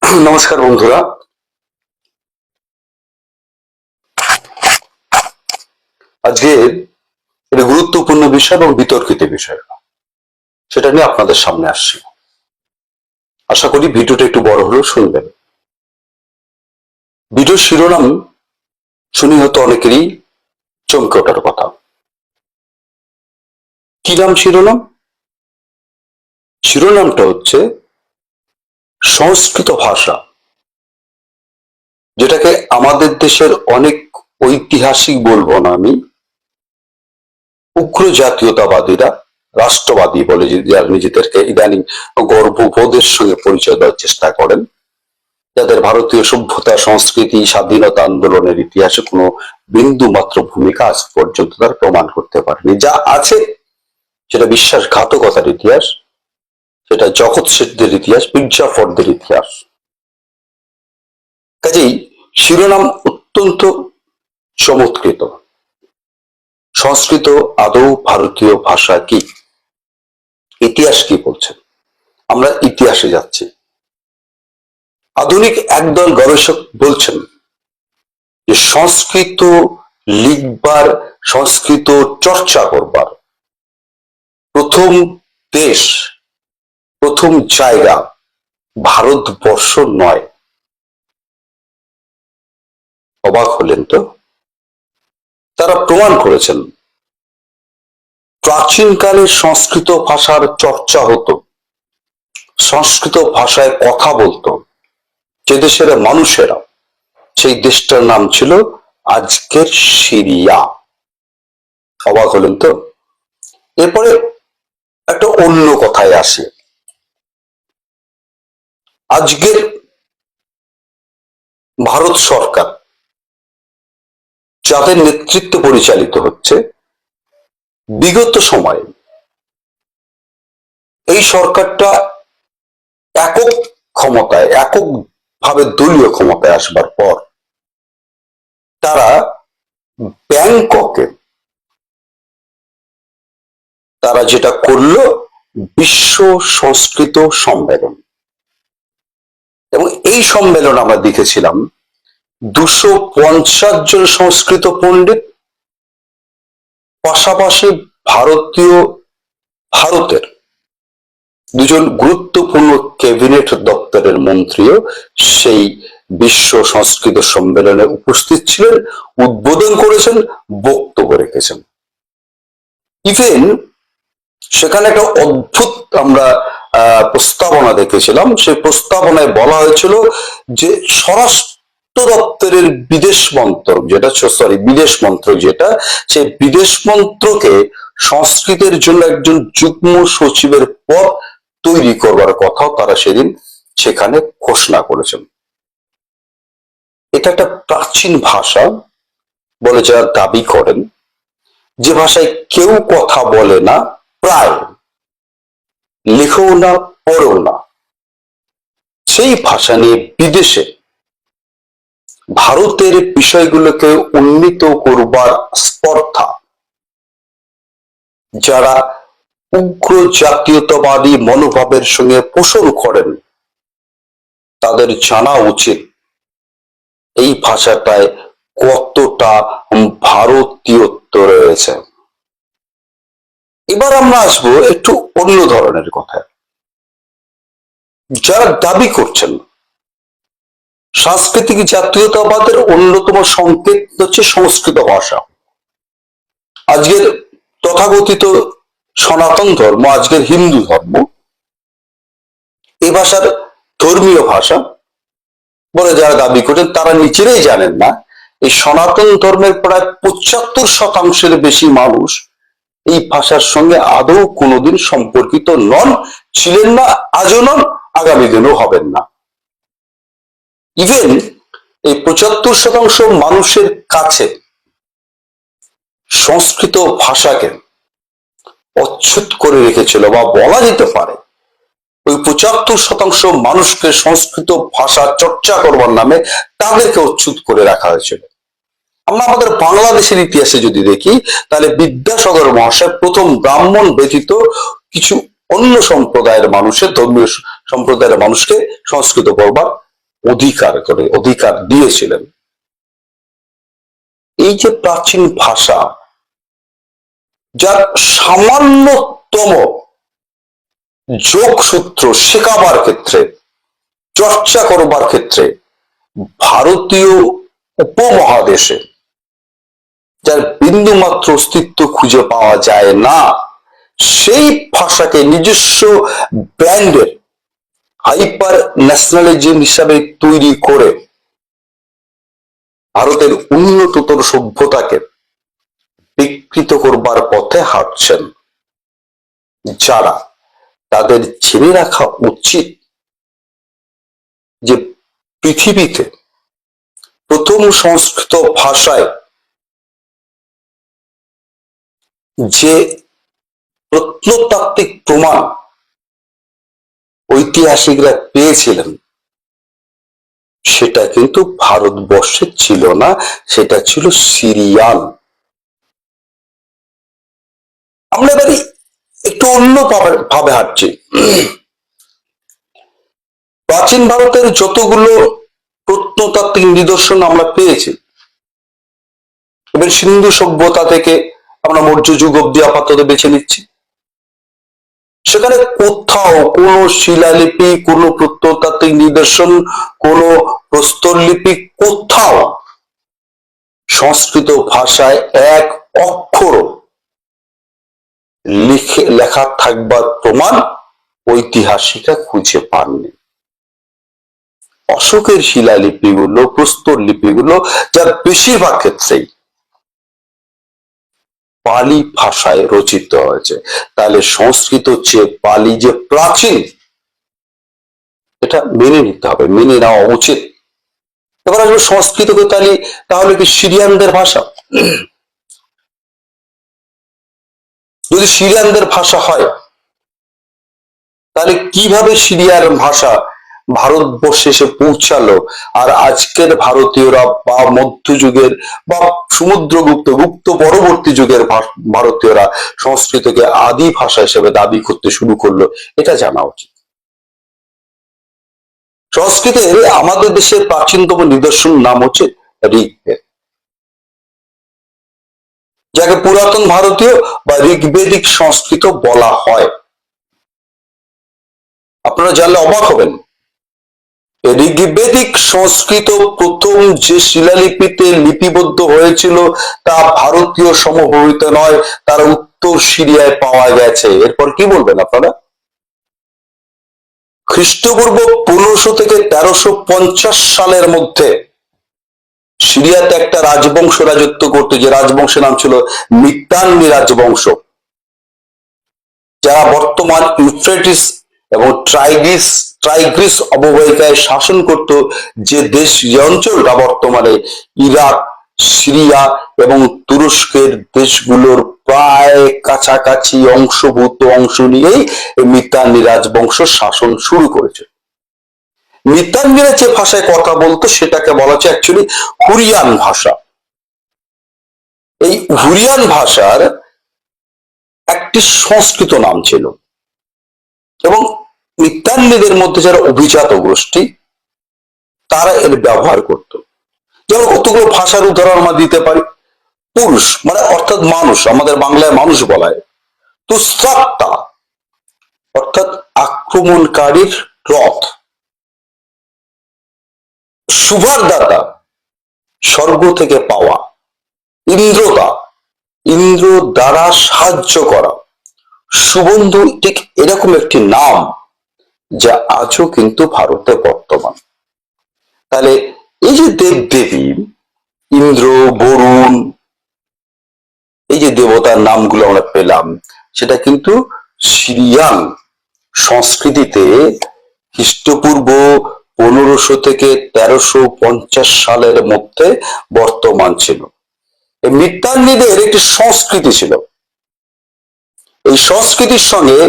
নমস্কার বন্ধুরা। আজকে একটা গুরুত্বপূর্ণ বিষয় এবং বিতর্কিত বিষয়, সেটা নিয়ে আপনাদের সামনে আসছি। আশা করি ভিডিওটা একটু বড় হলেও শুনবেন। ভিডিওর শিরোনাম শুনি হয়তো অনেকেরই চমকে ওঠার কথা। কি নাম শিরোনাম? শিরোনামটা হচ্ছে সংস্কৃত ভাষা, যেটাকে আমাদের দেশের অনেক ঐতিহাসিক, বলবো না আমি, উগ্র জাতীয়তাবাদীরা, রাষ্ট্রবাদী বলে যারা নিজেদেরকে ইদানিং গর্ববোধের সঙ্গে পরিচয় দেওয়ার চেষ্টা করেন, যাদের ভারতীয় সভ্যতা, সংস্কৃতি, স্বাধীনতা আন্দোলনের ইতিহাসে কোনো বিন্দু মাত্র ভূমিকা আজ পর্যন্ত তারা প্রমাণ করতে পারেনি। যা আছে সেটা বিশ্বাসঘাতকতার ইতিহাস, সেটা জগৎ শেঠদের ইতিহাস, মির্জাফরদের ইতিহাস। কাজেই শিরোনাম অত্যন্ত চমৎকৃত। সংস্কৃত আদৌ ভারতীয় ভাষা কি? ইতিহাস কি বলছে? আমরা ইতিহাসে যাচ্ছি। আধুনিক একদল গবেষক বলছেন যে সংস্কৃত লিখবার, সংস্কৃত চর্চা করবার প্রথম দেশ, প্রথম জায়গা ভারতবর্ষ নয়। অবাক হলেন তো? তারা প্রমাণ করেছেন প্রাচীনকালে সংস্কৃত ভাষার চর্চা হতো, সংস্কৃত ভাষায় কথা বলতো যে দেশের মানুষেরা, সেই দেশটার নাম ছিল আজকের সিরিয়া। অবাক হলেন তো? এরপরে একটা অন্য কথায় আসে। আজকের ভারত সরকার, যাদের নেতৃত্ব পরিচালিত হচ্ছে, বিগত সময়ে এই সরকারটা একক ক্ষমতায়, এককভাবে দলীয় ক্ষমতায় আসবার পর তারা ব্যাংককে তারা যেটা করলো, বিশ্ব সংস্কৃত সম্মেলন। এবং এই সম্মেলন আমরা দেখেছিলাম 250 জন সংস্কৃত পণ্ডিত, পাশাপাশি ভারতের দুজন গুরুত্বপূর্ণ ক্যাবিনেট দপ্তরের মন্ত্রীও সেই বিশ্ব সংস্কৃত সম্মেলনে উপস্থিত ছিলেন, উদ্বোধন করেছেন, বক্তব্য রেখেছেন। ইভেন সেখানে একটা অদ্ভুত আমরা প্রস্তাবনা দেখেছিলাম। সেই প্রস্তাবনায় বলা হয়েছিল যে স্বরাষ্ট্র দপ্তরের বিদেশ মন্ত্রক যেটা, সেই বিদেশ মন্ত্রকে সংস্কৃতের জন্য একজন যুগ্ম সচিবের পদ তৈরি করবার কথাও তারা সেদিন সেখানে ঘোষণা করেছেন। এটা একটা প্রাচীন ভাষা বলে যারা দাবি করেন, যে ভাষায় কেউ কথা বলে না, প্রায় লেখেও না, পড়েও না, সেই ভাষা নিয়ে বিদেশে ভারতের বিষয়গুলোকে উন্নীত করবার স্পর্ধা যারা উগ্র জাতীয়তাবাদী মনোভাবের সঙ্গে পোষণ করেন, তাদের জানা উচিত এই ভাষাটায় কতটা ভারতীয়ত্ব রয়েছে। এবার আমরা আসবো একটু অন্য ধরনের কথায়। যারা দাবি করছেন সাংস্কৃতিক জাতীয়তাবাদের অন্যতম সংকেত হচ্ছে সংস্কৃত ভাষা, আজকের তথাকথিত সনাতন ধর্ম, আজকের হিন্দু ধর্ম, এই ভাষার ধর্মীয় ভাষা বলে যারা দাবি করছেন, তারা নিজেরাই জানেন না এই সনাতন ধর্মের প্রায় 75% বেশি মানুষ এই ভাষার সঙ্গে আদৌ কোনোদিন সম্পর্কিত নন, ছিলেন না, আজও নন, আগামী দিনেও হবেন না। ইভেন এই 75% মানুষের কাছে সংস্কৃত ভাষাকে অচ্ছুত করে রেখেছিল, বা বলা যেতে পারে ওই 75% মানুষকে সংস্কৃত ভাষা চর্চা করবার নামে তাদেরকে অচ্ছুত করে রাখা হয়েছিল। আমরা আমাদের বাংলাদেশের ইতিহাসে যদি দেখি, তাহলে বিদ্যাসাগর মহাশয় প্রথম ব্রাহ্মণ ব্যতীত কিছু অন্য সম্প্রদায়ের মানুষের, ধর্মীয় সম্প্রদায়ের মানুষকে সংস্কৃত পড়বার অধিকার দিয়েছিলেন। এই যে প্রাচীন ভাষা, যার সামান্যতম যোগসূত্র শেখাবার ক্ষেত্রে, চর্চা করবার ক্ষেত্রে ভারতীয় উপমহাদেশে যার বিন্দুমাত্র অস্তিত্ব খুঁজে পাওয়া যায় না, সেই ভাষাকে নিজস্ব ব্র্যান্ডের হাইপার ন্যাশনালিজম হিসাবে তৈরি করে ভারতের উন্নততর সভ্যতাকে বিকৃত করবার পথে হাঁটছেন যারা, তাদের জেনে রাখা উচিত যে পৃথিবীতে প্রথম সংস্কৃত ভাষায় যে প্রত্নতাত্ত্বিক প্রমাণ ঐতিহাসিকরা পেয়েছিলেন, সেটা কিন্তু ভারতবর্ষে ছিল না, সেটা ছিল সিরিয়ান। আমরা এবারে একটু অন্য ভাবে হাঁটছি। প্রাচীন ভারতের যতগুলো প্রত্নতাত্ত্বিক নিদর্শন আমরা পেয়েছি, এবার সিন্ধু সভ্যতা থেকে আমরা মৌর্য যুগ অব্দি আপাতত বেছে নিচ্ছি, সেখানে কোথাও কোনো শিলালিপি, কোনো প্রত্নতাত্ত্বিক নিদর্শন, কোনো প্রস্তরলিপি কোথাও সংস্কৃত ভাষায় এক অক্ষর লেখা থাকবার প্রমাণ ঐতিহাসিকরা খুঁজে পাননি। অশোকের শিলালিপিগুলো, প্রস্তর লিপিগুলো, যার বেশিরভাগ ক্ষেত্রেই পালি ভাষায় রচিত হয়েছে। তাহলে সংস্কৃত চেয়ে পালি যে প্রাচীন, এটা মেনে নিতে হবে, মেনে নেওয়া উচিত। এবার আসবে সংস্কৃতকে তাহলে কি সিরিয়ানদের ভাষা? যদি সিরিয়ানদের ভাষা হয়, তাহলে কিভাবে সিরিয়ার ভাষা ভারতবর্ষে এসে পৌঁছালো, আর আজকের ভারতীয়রা বা মধ্যযুগের বা গুপ্ত পরবর্তী যুগের ভারতীয়রা সংস্কৃতকে আদি ভাষা হিসেবে দাবি করতে শুরু করলো, এটা জানা উচিত। সংস্কৃতের আমাদের দেশের প্রাচীনতম নিদর্শন নাম হচ্ছে ঋগ্বেদ, যাকে পুরাতন ভারতীয় বা ঋগ্বেদিক সংস্কৃত বলা হয়। আপনারা জানলে অবাক হবেন, ঋগ্বেদিক সংস্কৃত প্রথম যে শিলালিপিতে লিপিবদ্ধ হয়েছিল তা ভারতীয় সমভূমিতে নয়, তার উত্তর সিরিয়ায় পাওয়া গেছে। এরপর কি বলবেন আপনারা? খ্রিস্টপূর্ব 1500 থেকে 1350 সালের মধ্যে সিরিয়াতে একটা রাজবংশ রাজত্ব করত, যে রাজবংশের নাম ছিল মিত্তান্নি রাজবংশ, যারা বর্তমান ইউফ্রেটিস এবং ট্রাইগ্রিস অববাহিকায় শাসন করত, যে অঞ্চলটা বর্তমানে ইরাক, সিরিয়া এবং তুরস্কের দেশগুলোর প্রায় কাছাকাছি অংশ নিয়েই মিত্তান্নি রাজবংশ শাসন শুরু করেছে। মিত্তান্নিরা যে ভাষায় কথা বলতো সেটাকে বলা হচ্ছে অ্যাকচুয়ালি হুরিয়ান ভাষা। এই হুরিয়ান ভাষার একটি সংস্কৃত নাম ছিল, এবং মিত্তান্নিদের মধ্যে যারা অভিজাত গোষ্ঠী, তারা এর ব্যবহার করত। যেমন কতগুলো ভাষার উদাহরণ আমরা দিতে পারি। পুরুষ মানে অর্থাৎ মানুষ, আমাদের বাংলায় মানুষ বলায়। তুস্রাত্তা অর্থাৎ আক্রমণকারীর রথ। শুভারদাতা স্বর্গ থেকে পাওয়া। ইন্দ্রতা ইন্দ্র দ্বারা সাহায্য করা। সুবন্ধু ঠিক এরকম একটি নাম যা আজও কিন্তু ভারতে বর্তমান। তাহলে এই যে দেবদেবী, ইন্দ্র, বরুণ, এই যে দেবতার নামগুলো আমরা পেলাম, সেটা কিন্তু সিরিয়ান সংস্কৃতিতে খ্রিস্টপূর্ব 1500 থেকে 1350 সালের মধ্যে বর্তমান ছিল। এই মিত্তান্নিদের একটি সংস্কৃতি ছিল। এই সংস্কৃতির সঙ্গে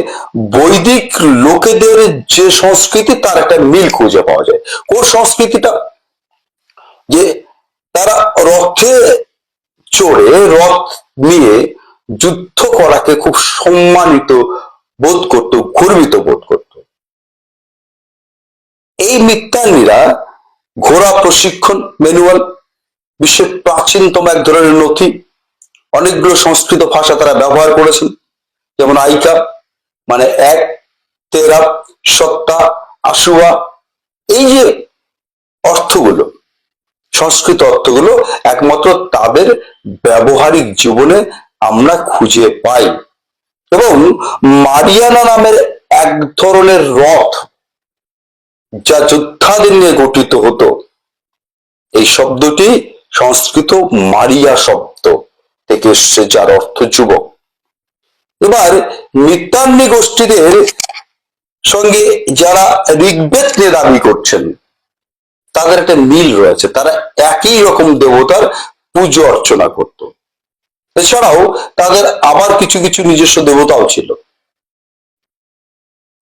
বৈদিক লোকেদের যে সংস্কৃতি, তার একটা মিল খুঁজে পাওয়া যায়। কোন সংস্কৃতিটা? যে তারা রথে চড়ে, রথ নিয়ে যুদ্ধ করাকে খুব সম্মানিত বোধ করত, গর্বিত বোধ করত। এই মিত্তান্নিরা ঘোড়া প্রশিক্ষণ ম্যানুয়াল, বিশ্বের প্রাচীনতম এক ধরনের নথি। অনেকগুলো সংস্কৃত ভাষা তারা ব্যবহার করেছেন, যেমন আইকা মানে এক, তেরা, সত্তা, আশুয়া। এই যে অর্থগুলো, সংস্কৃত অর্থগুলো একমাত্র তাদের ব্যবহারিক জীবনে আমরা খুঁজে পাই। এবং মারিয়ানা নামের এক ধরনের রথ, যা যোদ্ধাদের নিয়ে গঠিত হতো, এই শব্দটি সংস্কৃত মারিয়া শব্দ থেকে এসছে, যার অর্থ যুবক। এবার মিতান্নি গোষ্ঠীদের সঙ্গে যারা ঋগ্বেদ নিয়ে দাবি করছেন, তাদের একটা মিল রয়েছে, তারা একই রকম দেবতার পুজো অর্চনা করত। এছাড়াও তাদের আবার কিছু কিছু নিজস্ব দেবতাও ছিল।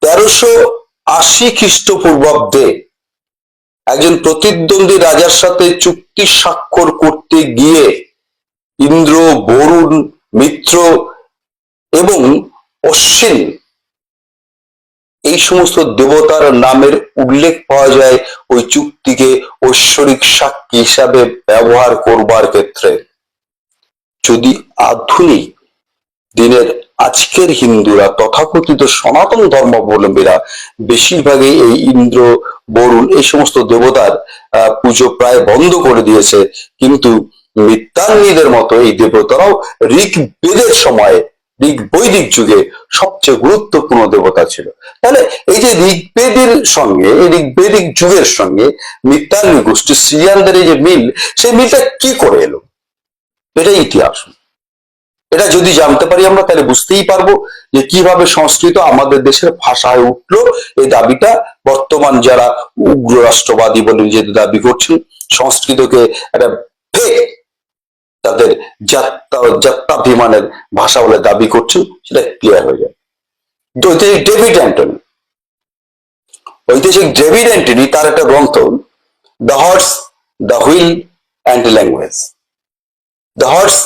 1380 খ্রিস্টপূর্বাব্দে একজন প্রতিদ্বন্দ্বী রাজার সাথে চুক্তি স্বাক্ষর করতে গিয়ে ইন্দ্র, বরুণ, মিত্র এবং অশ্বিন এই সমস্ত দেবতার নামের উল্লেখ পাওয়া যায় ওই চুক্তিকে ঐশ্বরিক সাক্ষী হিসাবে ব্যবহার করবার ক্ষেত্রে। যদি আধুনিক দিনের আজকের হিন্দুরা, তথাকথিত সনাতন ধর্মাবলম্বীরা বেশিরভাগই এই ইন্দ্র, বরুণ এই সমস্ত দেবতার পুজো প্রায় বন্ধ করে দিয়েছে, কিন্তু মিতান্নিদের মতো এই দেবতারাও ঋগ্বেদের সময়ে, ঋগ বৈদিক যুগে সবচেয়ে গুরুত্বপূর্ণ দেবতা ছিল। তাহলে এই যে ঋগ্বেদের সঙ্গে, ঋগ্বেদিক যুগের সঙ্গে মিতান্নি গোষ্ঠী সিরিয়ানদের এই যে মিল, সেই মিলটা কি করে এলো, এটাই ইতিহাস। এটা যদি জানতে পারি আমরা, তাহলে বুঝতেই পারবো যে কিভাবে সংস্কৃত আমাদের দেশের ভাষায় উঠলো। এই দাবিটা বর্তমান যারা উগ্র রাষ্ট্রবাদী বলে নিজেদের দাবি করছেন, সংস্কৃতকে একটা তাদের জাত্যাভিমানের ভাষা বলে দাবি করছেন, সেটা ক্লিয়ার হয়ে যায়। ঐতিহাসিক ডেভিড অ্যান্টনি তার একটা গ্রন্থ, the horse, the wheel and language, the horse,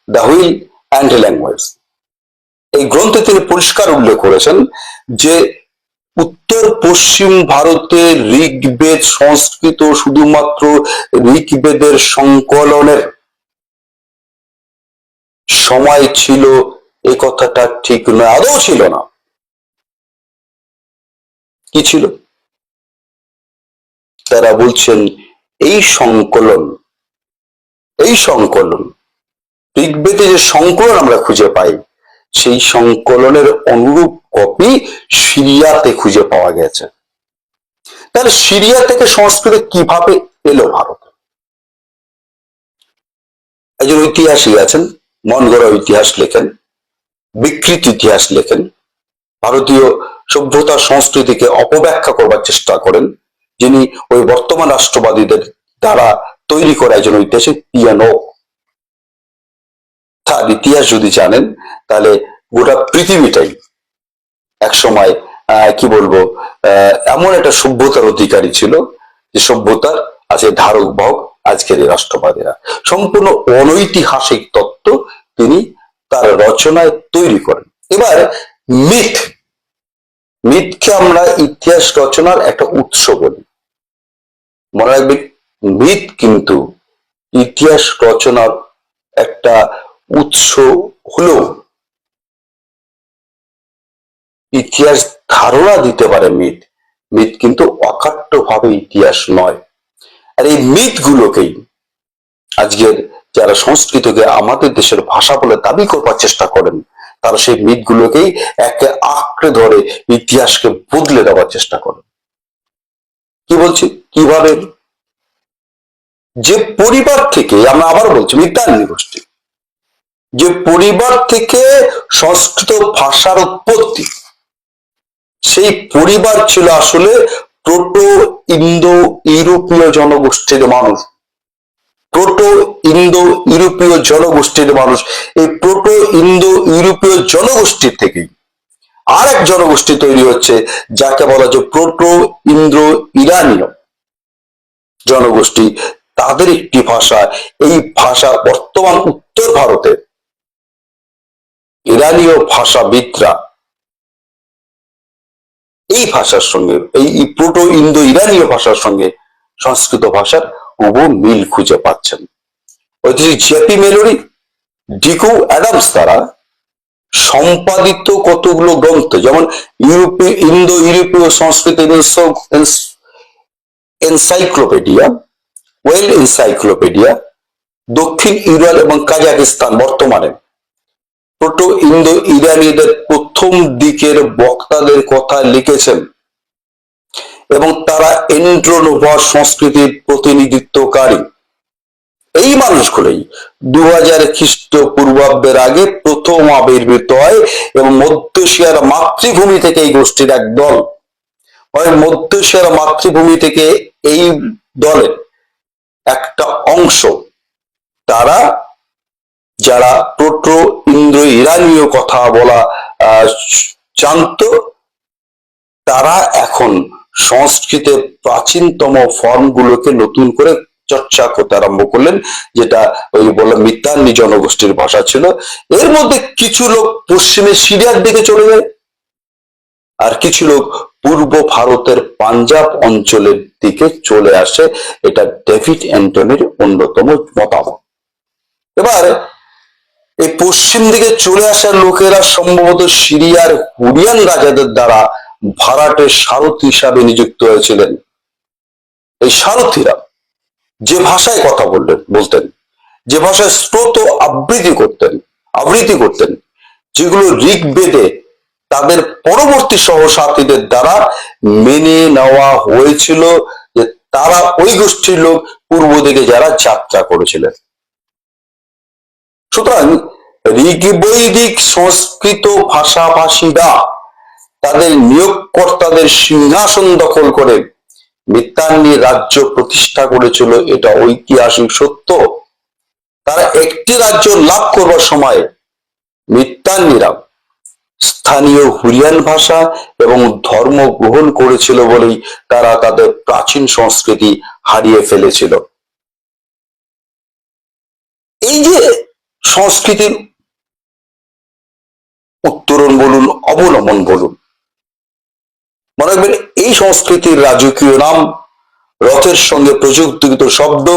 the wheel and language, এই গ্রন্থে তিনি পরিষ্কার উল্লেখ করেছেন যে উত্তর পশ্চিম ভারতে ঋগ্বেদ সংস্কৃত শুধুমাত্র ঋগ্বেদের সংকলনের সময় ছিল, এ কথাটা ঠিক নয়, আদৌ ছিল না। কি ছিল? তারা বলছেন এই সংকলন ঋগ্বেদে যে সংকলন আমরা খুঁজে পাই, সেই সংকলনের অনুরূপ কপি সিরিয়াতে খুঁজে পাওয়া গেছে। তাহলে সিরিয়া থেকে সংস্কৃত কিভাবে এলো ভারতে? একজন ঐতিহাসিক আছেন, মন গড়া ইতিহাস লেখেন, বিকৃত ইতিহাস লেখেন, ভারতীয় সভ্যতা সংস্কৃতিকে অপব্যাখ্যা করবার চেষ্টা করেন, যিনি ওই বর্তমান রাষ্ট্রবাদীদের দ্বারা তৈরি করা একজন ঐতিহাসিক পিয়ানো। তার ইতিহাস যদি জানেন, তাহলে গোটা পৃথিবীটাই একসময় কি বলবো, এমন একটা সভ্যতার অধিকারী ছিল, যে সভ্যতার আছে ধারক বাহক আজকের এই রাষ্ট্রবাদীরা। সম্পূর্ণ অনৈতিহাসিক তত্ত্ব তিনি তার রচনায় তৈরি করেন। এবার মিথকে আমরা ইতিহাস রচনার একটা উৎস বলি। মনে রাখবেন, মিথ কিন্তু ইতিহাস রচনার একটা উৎস হলেও ইতিহাস ধারণা দিতে পারে মিথ কিন্তু অকাট্যভাবে ইতিহাস নয়। আর এই মিথগুলোকেই আজকের যারা সংস্কৃতকে আমাদের দেশের ভাষা বলে দাবি করবার চেষ্টা করেন, তারা সেই মিথগুলোকেই একে আঁকড়ে ধরে ইতিহাসকে বদলে দেওয়ার চেষ্টা করেন। কি বলছি, কিভাবে? যে পরিবার থেকে, আমরা আবার বলছি মিতান্নি গোষ্ঠী, যে পরিবার থেকে সংস্কৃত ভাষার উৎপত্তি, সেই পরিবার ছিল আসলে প্রোটো ইন্দো ইউরোপীয় জনগোষ্ঠীর মানুষ। প্রোটো ইন্দো ইউরোপীয় জনগোষ্ঠীর মানুষ, এই প্রোটো ইন্দো ইউরোপীয় জনগোষ্ঠীর থেকেই আর এক জনগোষ্ঠী তৈরি হচ্ছে, যাকে বলা যায় প্রোটো ইন্দ্রো ইরানীয় জনগোষ্ঠী। তাদের একটি ভাষা, এই ভাষা বর্তমান উত্তর ভারতে ইরানীয় ভাষাবিদরা এই ভাষার সঙ্গে, এই প্রোটো ইন্দো ইরানীয় ভাষার সঙ্গে সংস্কৃত ভাষার হুবহু মিল খুঁজে পাচ্ছেন। ঐতিহাসিক জেপি মেলোরি, ডিকো অ্যাডামস দ্বারা সম্পাদিত কতগুলো গ্রন্থ, যেমন ইন্দো ইউরোপীয় সংস্কৃত এনসাইক্লোপিডিয়া, ওয়েল এনসাইক্লোপিডিয়া, দক্ষিণ ইউরাল এবং কাজাকিস্তান বর্তমানে প্রোটো ইন্দো ইরানীদের প্রথম দিকের বক্তাদের কথা লিখেছেন এবং তারা এন্ড্রোনোভা সংস্কৃতির প্রতিনিধিত্বকারী। এই মানুষগুলোই 2000 খ্রিস্টপূর্বাব্দের আগে প্রথম আবির্ভূত হয় এবং মধ্য এশিয়ার মাতৃভূমি থেকে এই গোষ্ঠীর এক দল, মধ্য এশিয়ার মাতৃভূমি থেকে এই দলের একটা অংশ, তারা যারা প্রোটো ইন্দো ইরানীয় কথা বলা জানত, তারা এখন সংস্কৃতের প্রাচীনতম ফর্মগুলোকে নতুন করে চর্চা করতে আরম্ভ করলেন, যেটা ওই বললাম মিতান্নি জনগোষ্ঠীর ভাষা ছিল। এর মধ্যে কিছু লোক পশ্চিমে সিরিয়ার দিকে চলে যায়, আর কিছু লোক পূর্ব ভারতের পাঞ্জাব অঞ্চলের দিকে চলে আসে। এটা ডেভিড অ্যান্টনির অন্যতম মতামত। এবার এই পশ্চিম দিকে চলে আসা লোকেরা সম্ভবত সিরিয়ার হুরিয়ান রাজাদের দ্বারা ভাড়াটের সারথি হিসাবে নিযুক্ত হয়েছিলেন। এই সারথিরা যে ভাষায় কথা বলতেন, যে ভাষায় স্রোত আবৃত্তি করতেন, যেগুলো ঋগ্বেদে তাদের পরবর্তী সহসাথীদের দ্বারা মেনে নেওয়া হয়েছিল যে তারা ওই গোষ্ঠীর লোক পূর্ব দিকে যারা যাত্রা করেছিলেন। সুতরাং ঋগ্বৈদিক সংস্কৃত ভাষাভাষীরা তাদের নিয়োগকর্তাদের সিংহাসন দখল করে মিতান্নি রাজ্য প্রতিষ্ঠা করেছিল, এটা ঐতিহাসিক সত্য। তারা একটি রাজ্য লাভ করবার সময় মিতান্নিরা স্থানীয় হুরিয়ান ভাষা এবং ধর্ম গ্রহণ করেছিল বলেই তারা তাদের প্রাচীন সংস্কৃতি হারিয়ে ফেলেছিল। এই যে সংস্কৃতির উত্তরণ বলুন, অবলম্বন বলুন, মনে রাখবেন এই সংস্কৃতির রাজকীয় নাম, রথের সঙ্গে প্রযুক্তিগত শব্দ,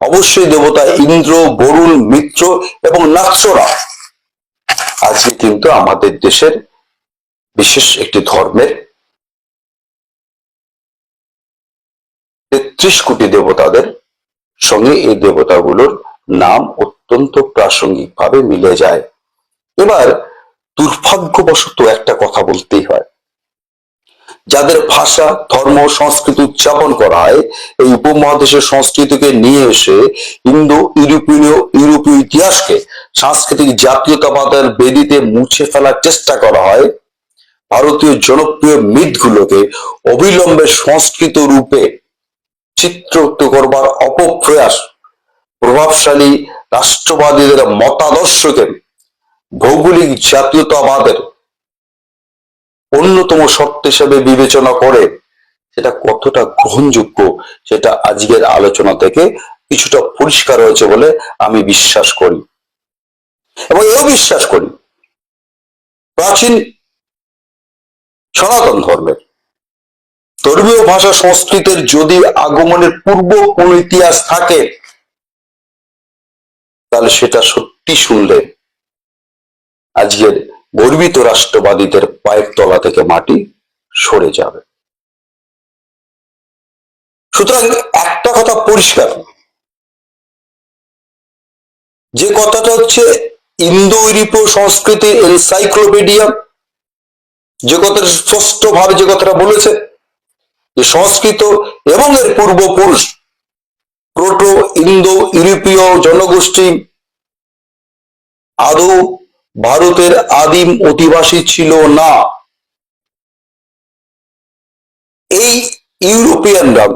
অবশ্যই দেবতা ইন্দ্র, বরুণ, মিত্র এবং নাৎসরা আজকে কিন্তু আমাদের দেশের বিশেষ একটি ধর্মের 33 কোটি দেবতাদের সঙ্গে এই দেবতাগুলোর নাম অত্যন্ত প্রাসঙ্গিক ভাবে মিলে যায়। এবার দুর্ভাগ্যবশত একটা কথা বলতেই হয়, যাদের ভাষা, ধর্ম, সংস্কৃতি উদযাপন করা হয়, এই উপমহাদেশের সংস্কৃতিকে নিয়ে এসে ইন্দো ইউরোপীয় ইতিহাসকে সাংস্কৃতিক জাতীয়তাবাদের বেদিতে মুছে ফেলার চেষ্টা করা হয়, ভারতীয় জনপ্রিয় মিথগুলোকে অবিলম্বে সংস্কৃত রূপে চিত্রিত করবার অপপ্রয়াস প্রভাবশালী রাষ্ট্রবাদীদের মতাদর্শকে ভৌগোলিক জাতীয়তাবাদের অন্যতম শর্ত হিসেবে বিবেচনা করে, সেটা কতটা গ্রহণযোগ্য সেটা আজকের আলোচনা থেকে কিছুটা পরিষ্কার হয়েছে বলে আমি বিশ্বাস করি। এবং এও বিশ্বাস করি প্রাচীন সনাতন ধর্মের ধর্মীয় ভাষা সংস্কৃতের যদি আগমনের পূর্ব কোন ইতিহাস থাকে, তাহলে সেটা সত্যি শুনলে আজকের গর্বিত রাষ্ট্রবাদীদের পায়ের তলা থেকে মাটি সরে যাবে। সুতরাং একটা কথা পরিষ্কার, যে কথাটা হচ্ছে ইন্দো ইউরোপীয় সংস্কৃতির এনসাইক্লোপিডিয়া যে কথাটা স্পষ্ট ভাবে যে কথাটা বলেছে, যে সংস্কৃত এবং এর পূর্বপুরুষ প্রোটো ইন্দো ইউরোপীয় জনগোষ্ঠী আদৌ ভারতের আদিম অধিবাসী ছিল না। এই ইউরোপিয়ানরা,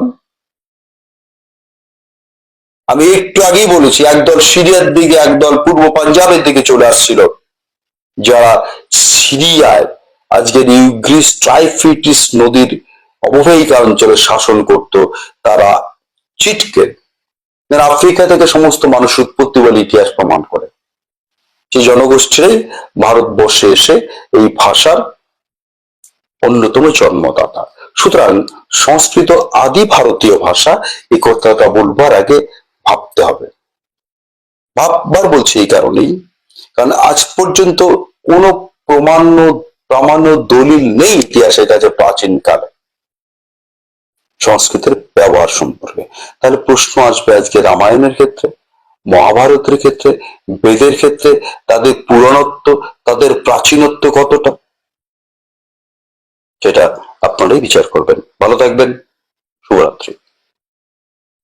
আমি একটু আগেই বলেছি, একদল সিরিয়ার দিকে, একদল পূর্ব পাঞ্জাবের দিকে চলে আসছিল, যারা সিরিয়ায় আজকের ইউগ্রিস ট্রাইফিটিস নদীর অববাহিকা অঞ্চলে শাসন করত। তারা চিটকে আফ্রিকা থেকে সমস্ত মানুষ উৎপত্তি বলে ইতিহাস প্রমাণ করে। সেই জনগোষ্ঠীরাই ভারতবর্ষে এসে এই ভাষার অন্যতম জন্মদাতা। সুতরাং সংস্কৃত আদি ভারতীয় ভাষা, এই কথাটা বলবার আগে ভাবতে হবে। ভাববার বলছি এই কারণেই, কারণ আজ পর্যন্ত কোনো প্রামাণ্য দলিল নেই ইতিহাসের কাছে প্রাচীন কালে সংস্কৃতের ব্যবহার সম্পর্কে। তাহলে প্রশ্ন আসবে আজকে রামায়ণের ক্ষেত্রে, মহাভারতের ক্ষেত্রে, বেদের ক্ষেত্রে তাদের পুরাণত্ব, তাদের প্রাচীনত্ব কতটা, সেটা আপনারাই বিচার করবেন। ভালো থাকবেন, শুভরাত্রি।